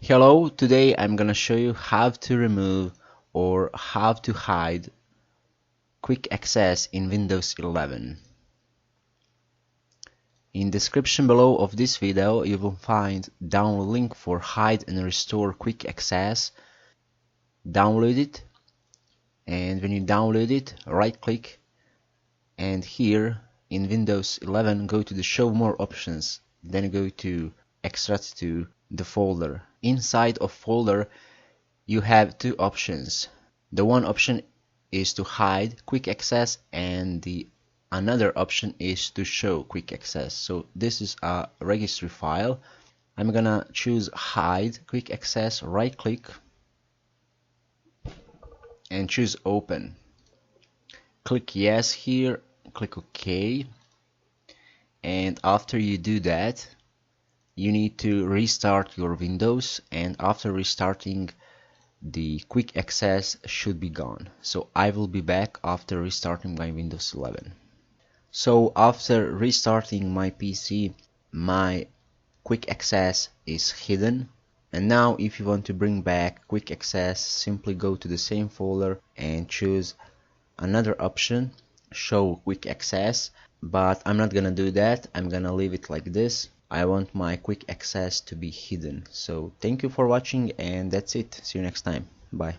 Hello, today I'm gonna show you how to remove or how to hide quick access in Windows 11. In description below of this video you will find download link for hide and restore quick access. Download it, and when you download it, right click, and here in Windows 11 go to the show more options, then go to extract to the folder. Inside of folder you have two options. The one option is to hide quick access, and the another option is to show quick access. So this is a registry file. I'm gonna choose hide quick access, right click and choose open. Click yes here, click OK, and after you do that you need to restart your Windows, and after restarting the quick access should be gone. So I will be back after restarting my Windows 11. So after restarting my PC, my quick access is hidden. And now if you want to bring back quick access, simply go to the same folder and choose another option, show quick access. But I'm not gonna do that, I'm gonna leave it like this. I want my quick access to be hidden. So thank you for watching, and that's it. See you next time. Bye.